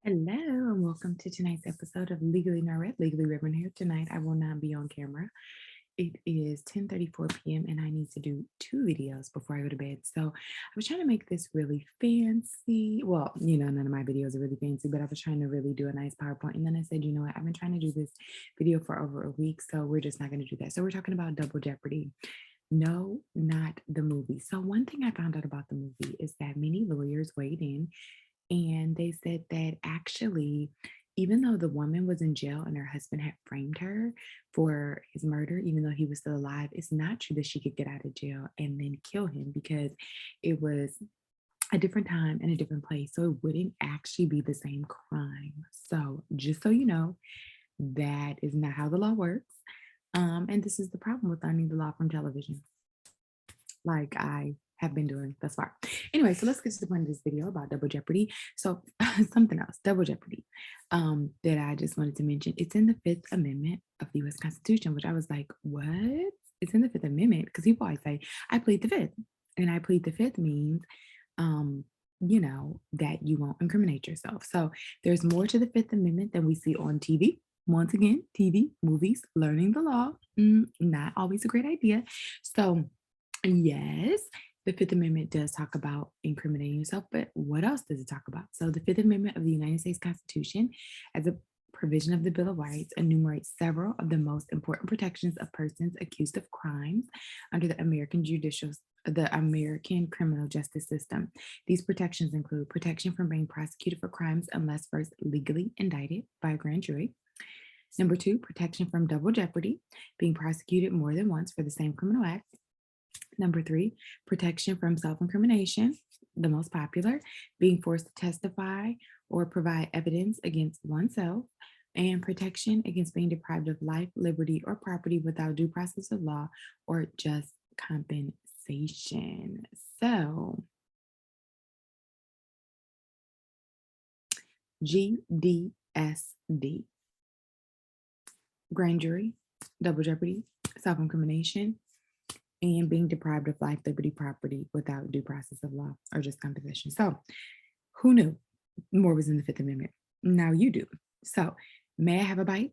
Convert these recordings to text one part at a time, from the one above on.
Hello and welcome to tonight's episode of Legally Not Read, Legally Ribbon here. Tonight I will not be on camera. It is 10:34 p.m. and I need to do two videos before I go to bed. So I was trying to make this really fancy. Well, none of my videos are really fancy, but I was trying to really do a nice PowerPoint. And then I said, you know what, I've been trying to do this video for over a week, so we're just not going to do that. So we're talking about Double Jeopardy. No, not the movie. So one thing I found out about the movie is that many lawyers weighed in and they said that actually, even though the woman was in jail and her husband had framed her for his murder, even though he was still alive, it's not true that she could get out of jail and then kill him because it was a different time and a different place. So it wouldn't actually be the same crime. So just so you know, that is not how the law works. And this is the problem with learning the law from television, like I have been doing thus far. Anyway, so let's get to the point of this video about Double Jeopardy. So something else, Double Jeopardy, that I just wanted to mention. It's in the Fifth Amendment of the U.S. Constitution, which I was like, what? It's in the Fifth Amendment because people always say, I plead the Fifth. And I plead the Fifth means, um, that you won't incriminate yourself. So there's more to the Fifth Amendment than we see on TV. Once again, TV, movies, learning the law, not always a great idea. So yes, the Fifth Amendment does talk about incriminating yourself, but what else does it talk about? So, the Fifth Amendment of the United States Constitution, as a provision of the Bill of Rights, enumerates several of the most important protections of persons accused of crimes under the American criminal justice system. These protections include protection from being prosecuted for crimes unless first legally indicted by a grand jury. Number two, protection from double jeopardy, being prosecuted more than once for the same criminal act. Number three, protection from self incrimination, the most popular, being forced to testify or provide evidence against oneself, and protection against being deprived of life, liberty, or property without due process of law or just compensation. So, GDSD, grand jury, double jeopardy, self incrimination, and being deprived of life, liberty, property without due process of law or just compensation. So, who knew more was in the Fifth Amendment? Now you do. So, may I have a bite?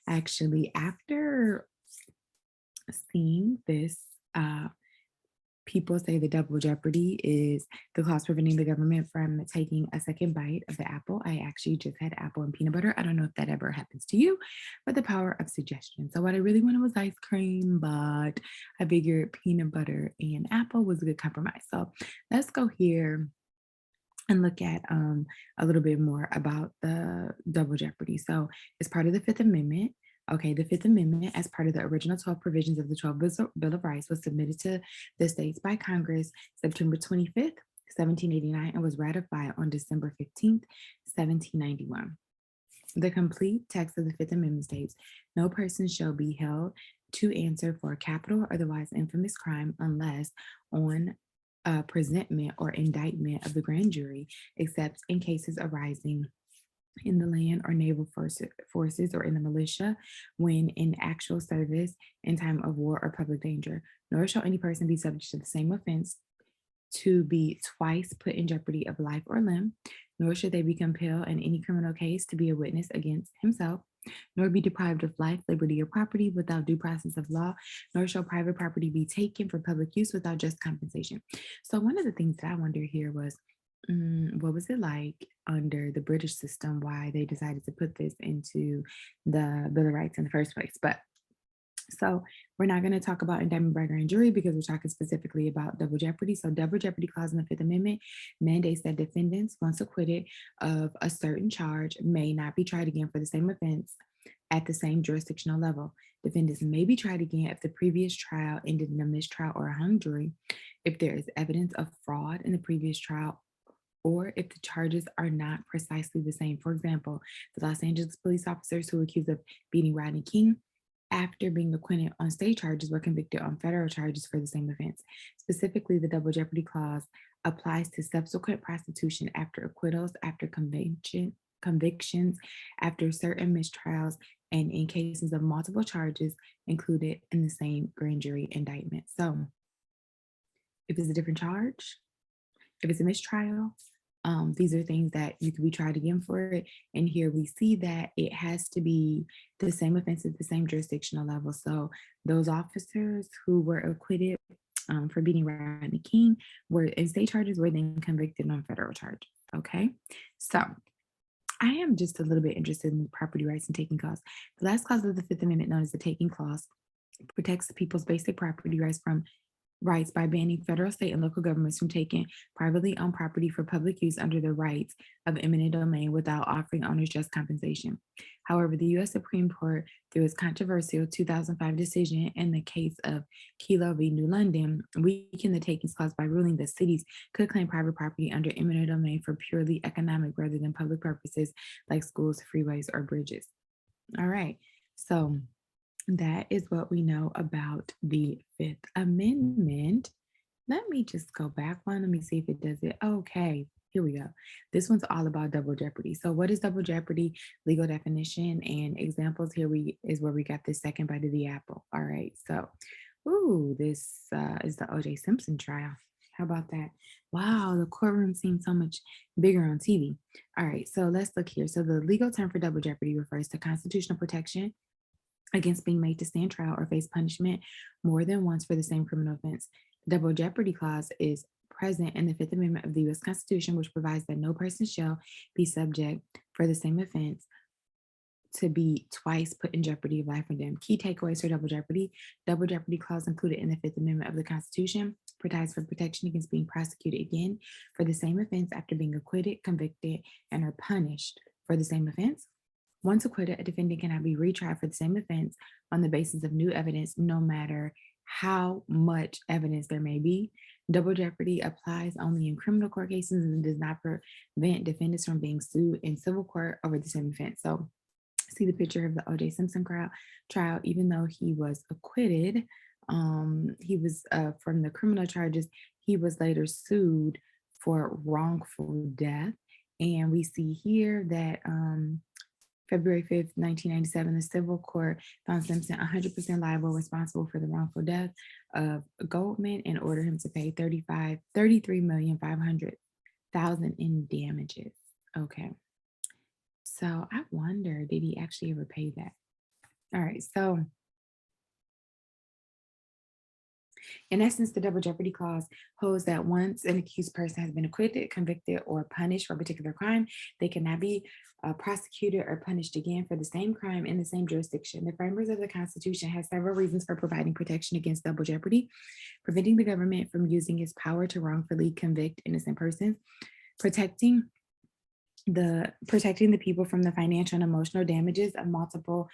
Actually, after seeing this, uh, people say the double jeopardy is the clause preventing the government from taking a second bite of the apple. I actually just had apple and peanut butter. I don't know if that ever happens to you, but the power of suggestion. So what I really wanted was ice cream, but I figured peanut butter and apple was a good compromise. So let's go here and look at a little bit more about the double jeopardy. So, it's part of the Fifth Amendment. Okay, the Fifth Amendment, as part of the original 12 provisions of the 12 Bill of Rights, was submitted to the states by Congress September 25th, 1789, and was ratified on December 15th, 1791. The complete text of the Fifth Amendment states no person shall be held to answer for a capital or otherwise infamous crime unless on presentment or indictment of the grand jury, except in cases arising in the land or naval forces or in the militia when in actual service in time of war or public danger. Nor shall any person be subject to the same offense to be twice put in jeopardy of life or limb, nor should they be compelled in any criminal case to be a witness against himself, nor be deprived of life, liberty, or property without due process of law, nor shall private property be taken for public use without just compensation. So, one of the things that I wonder here was what was it like under the British system, why they decided to put this into the Bill of Rights in the first place? But so we're not going to talk about indictment by grand jury because we're talking specifically about double jeopardy. So double jeopardy clause in the Fifth Amendment mandates that defendants, once acquitted of a certain charge, may not be tried again for the same offense at the same jurisdictional level. Defendants may be tried again if the previous trial ended in a mistrial or a hung jury, if there is evidence of fraud in the previous trial, or if the charges are not precisely the same. For example, the Los Angeles police officers who were accused of beating Rodney King after being acquitted on state charges were convicted on federal charges for the same offense. Specifically, the double jeopardy clause applies to subsequent prosecution after acquittals, after convictions, after certain mistrials, and in cases of multiple charges included in the same grand jury indictment. So, if it's a different charge, if it's a mistrial, These are things that you could be tried again for it. And here we see that it has to be the same offense at the same jurisdictional level. So those officers who were acquitted for beating Rodney King were in state charges were then convicted on federal charges. Okay. So I am just a little bit interested in property rights and taking clause. The last clause of the Fifth Amendment, known as the taking clause, protects the people's basic property rights by banning federal, state, and local governments from taking privately owned property for public use under the rights of eminent domain without offering owners just compensation. However, the U.S. Supreme Court, through its controversial 2005 decision in the case of Kelo v. New London, weakened the takings clause by ruling that cities could claim private property under eminent domain for purely economic rather than public purposes like schools, freeways, or bridges. All right. So that is what we know about the Fifth Amendment. Let me just go back one. Let me see if it does it. Okay, here we go. This one's all about double jeopardy. So what is double jeopardy? Legal definition and examples. Here is where we got the second bite of the apple. All right, so, this is the O.J. Simpson trial. How about that? Wow, the courtroom seems so much bigger on TV. All right, so let's look here. So the legal term for double jeopardy refers to constitutional protection against being made to stand trial or face punishment more than once for the same criminal offense. The Double Jeopardy Clause is present in the Fifth Amendment of the U.S. Constitution, which provides that no person shall be subject for the same offense to be twice put in jeopardy of life or limb. Key takeaways for Double Jeopardy. Double Jeopardy Clause included in the Fifth Amendment of the Constitution provides for protection against being prosecuted again for the same offense after being acquitted, convicted, and are punished for the same offense. Once acquitted, a defendant cannot be retried for the same offense on the basis of new evidence, no matter how much evidence there may be. Double jeopardy applies only in criminal court cases and does not prevent defendants from being sued in civil court over the same offense. So, see the picture of the O.J. Simpson trial. Even though he was acquitted, he was from the criminal charges. He was later sued for wrongful death, and we see here that. February 5th, 1997, the civil court found Simpson 100% liable, responsible for the wrongful death of Goldman and ordered him to pay $33,500,000 in damages. Okay. So I wonder, did he actually ever pay that? All right. So in essence, the Double Jeopardy Clause holds that once an accused person has been acquitted, convicted, or punished for a particular crime, they cannot be prosecuted or punished again for the same crime in the same jurisdiction. The framers of the Constitution have several reasons for providing protection against double jeopardy: preventing the government from using its power to wrongfully convict innocent persons, protecting the people from the financial and emotional damages of multiple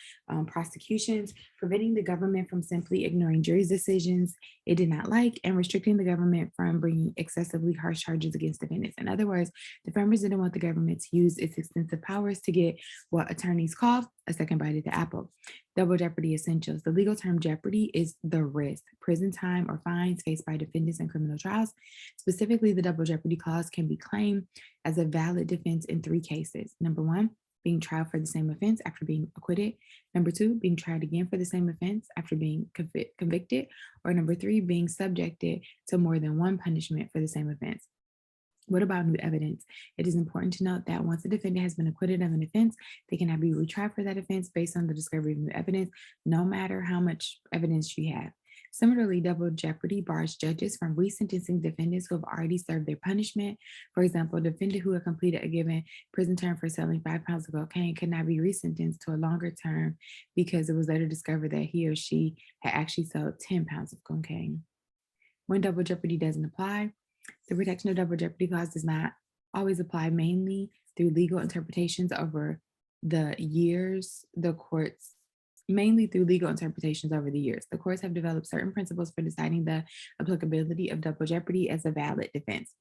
prosecutions, preventing the government from simply ignoring jury's decisions it did not like, and restricting the government from bringing excessively harsh charges against defendants. In other words, the framers didn't want the government to use its extensive powers to get what attorneys call a second bite at the apple. Double jeopardy essentials. The legal term jeopardy is the risk, prison time, or fines faced by defendants in criminal trials. Specifically, the double jeopardy clause can be claimed as a valid defense in three cases. Number one, being tried for the same offense after being acquitted. Number two, being tried again for the same offense after being convicted. Or number three, being subjected to more than one punishment for the same offense. What about new evidence? It is important to note that once a defendant has been acquitted of an offense, they cannot be retried for that offense based on the discovery of new evidence, no matter how much evidence you have. Similarly, double jeopardy bars judges from resentencing defendants who have already served their punishment. For example, a defendant who had completed a given prison term for selling 5 pounds of cocaine could not be resentenced to a longer term because it was later discovered that he or she had actually sold 10 pounds of cocaine. When double jeopardy doesn't apply, the protection of double jeopardy clause does not always apply, mainly through legal interpretations over the years. The courts have developed certain principles for deciding the applicability of double jeopardy as a valid defense.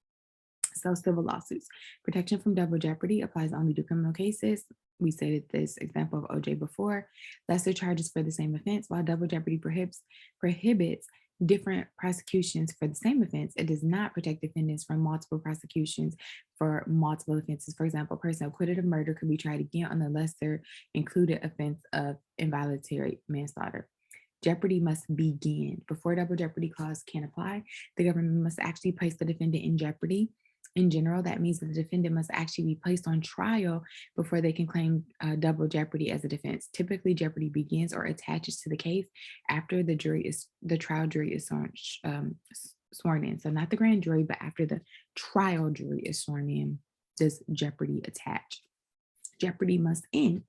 So civil lawsuits. Protection from double jeopardy applies only to criminal cases. We stated this example of OJ before. Lesser charges for the same offense. While double jeopardy prohibits different prosecutions for the same offense, it does not protect defendants from multiple prosecutions for multiple offenses. For example, a person acquitted of murder could be tried again on the lesser included offense of involuntary manslaughter. Jeopardy must begin. Before double jeopardy clause can apply, the government must actually place the defendant in jeopardy. In general, that means that the defendant must actually be placed on trial before they can claim double jeopardy as a defense. Typically, jeopardy begins or attaches to the case after the trial jury is sworn in. So not the grand jury, but after the trial jury is sworn in, does jeopardy attach. Jeopardy must end.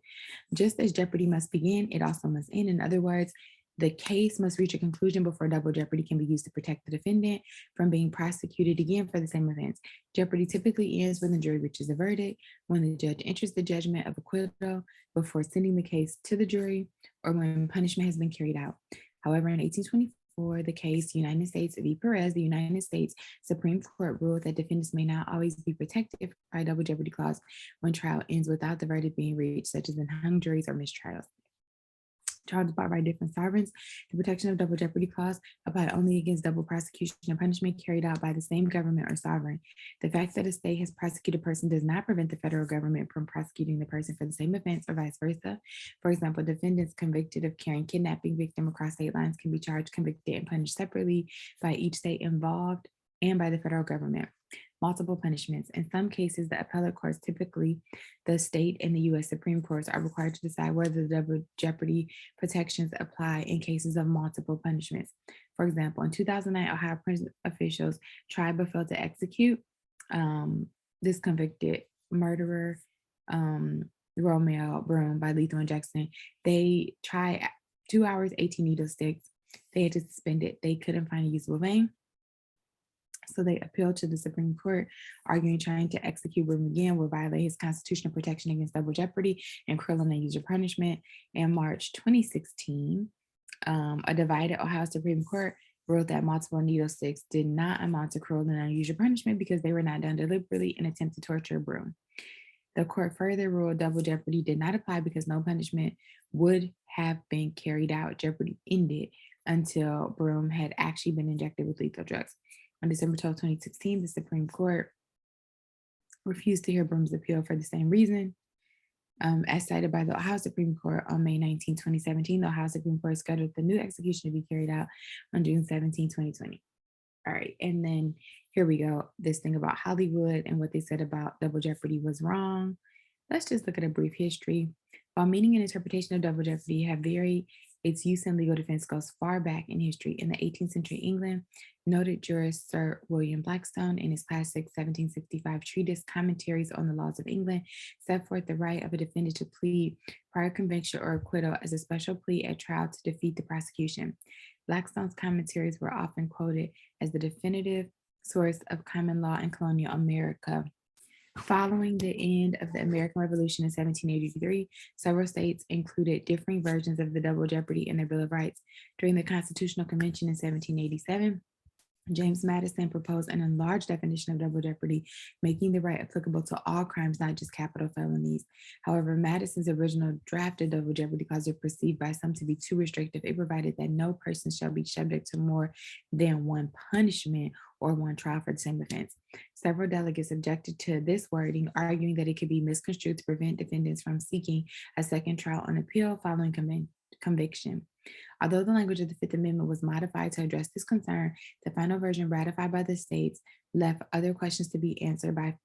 Just as jeopardy must begin, it also must end. In other words, the case must reach a conclusion before double jeopardy can be used to protect the defendant from being prosecuted again for the same offense. Jeopardy typically ends when the jury reaches a verdict, when the judge enters the judgment of acquittal before sending the case to the jury, or when punishment has been carried out. However, in 1824, the case United States v. Perez, the United States Supreme Court ruled that defendants may not always be protected by double jeopardy clause when trial ends without the verdict being reached, such as in hung juries or mistrials. Charged by different sovereigns, the protection of double jeopardy clause apply only against double prosecution and punishment carried out by the same government or sovereign. The fact that a state has prosecuted a person does not prevent the federal government from prosecuting the person for the same offense or vice versa. For example, defendants convicted of carrying kidnapping victim across state lines can be charged, convicted, and punished separately by each state involved and by the federal government. Multiple punishments. In some cases, the appellate courts, typically the state and the U.S. Supreme Courts, are required to decide whether the double jeopardy protections apply in cases of multiple punishments. For example, in 2009, Ohio prison officials tried but failed to execute this convicted murderer, Romeo Broom, by lethal injection. They tried 2 hours, 18 needle sticks. They had to suspend it. They couldn't find a usable vein. So they appealed to the Supreme Court, arguing trying to execute Broom again would violate his constitutional protection against double jeopardy and cruel and unusual punishment. In March 2016, a divided Ohio Supreme Court ruled that multiple needle sticks did not amount to cruel and unusual punishment because they were not done deliberately in attempt to torture Broom. The court further ruled double jeopardy did not apply because no punishment would have been carried out. Jeopardy ended until Broom had actually been injected with lethal drugs. On December 12, 2016, the Supreme Court refused to hear Broom's appeal for the same reason. As cited by the Ohio Supreme Court on May 19, 2017, the Ohio Supreme Court scheduled the new execution to be carried out on June 17, 2020. All right, and then here we go. This thing about Hollywood and what they said about double jeopardy was wrong. Let's just look at a brief history. While meaning and interpretation of double jeopardy have varied, its use in legal defense goes far back in history. In the 18th century England, noted jurist Sir William Blackstone, in his classic 1765 treatise Commentaries on the Laws of England, set forth the right of a defendant to plead prior conviction or acquittal as a special plea at trial to defeat the prosecution. Blackstone's commentaries were often quoted as the definitive source of common law in colonial America. Following the end of the American Revolution in 1783, several states included differing versions of the double jeopardy in their Bill of Rights. During the Constitutional Convention in 1787, James Madison proposed an enlarged definition of double jeopardy, making the right applicable to all crimes, not just capital felonies. However, Madison's original draft of double jeopardy clause was perceived by some to be too restrictive. It provided that no person shall be subject to more than one punishment or one trial for the same offense. Several delegates objected to this wording, arguing that it could be misconstrued to prevent defendants from seeking a second trial on appeal following conviction. Although the language of the Fifth Amendment was modified to address this concern, the final version ratified by the states left other questions to be answered by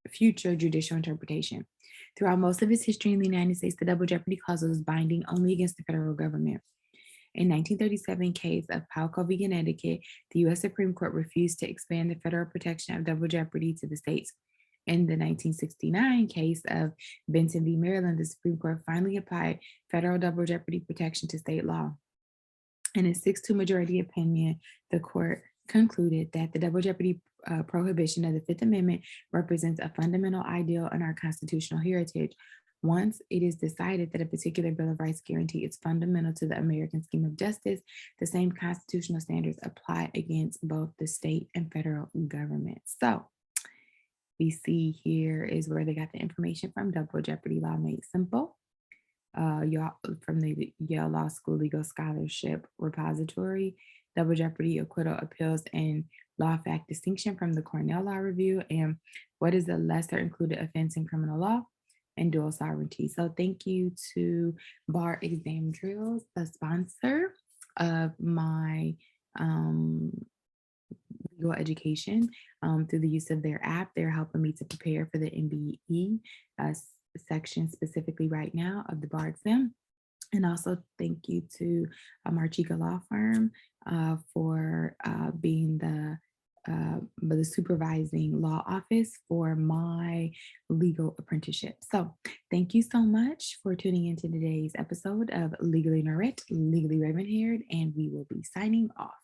future judicial interpretation. Throughout most of its history in the United States, the double jeopardy clause was binding only against the federal government. In 1937 case of Palco v. Connecticut, the U.S. Supreme Court refused to expand the federal protection of double jeopardy to the states. In the 1969 case of Benton v. Maryland, the Supreme Court finally applied federal double jeopardy protection to state law. In a 6-2 majority opinion, the court concluded that the double jeopardy prohibition of the Fifth Amendment represents a fundamental ideal in our constitutional heritage. Once it is decided that a particular Bill of Rights guarantee is fundamental to the American scheme of justice, the same constitutional standards apply against both the state and federal government. So we see here is where they got the information from. Double Jeopardy Law Made Simple. Y'all from the Yale Law School Legal Scholarship Repository. Double Jeopardy, Acquittal, Appeals, and Law Fact Distinction from the Cornell Law Review. And what is the lesser included offense in criminal law? And dual sovereignty. So thank you to Bar Exam Drills, the sponsor of my legal education through the use of their app. They're helping me to prepare for the MBE section specifically right now of the bar exam. And also thank you to Marchica Law Firm for being the supervising law office for my legal apprenticeship. So thank you so much for tuning into today's episode of Legally Norette, Legally Raven Haired, and we will be signing off.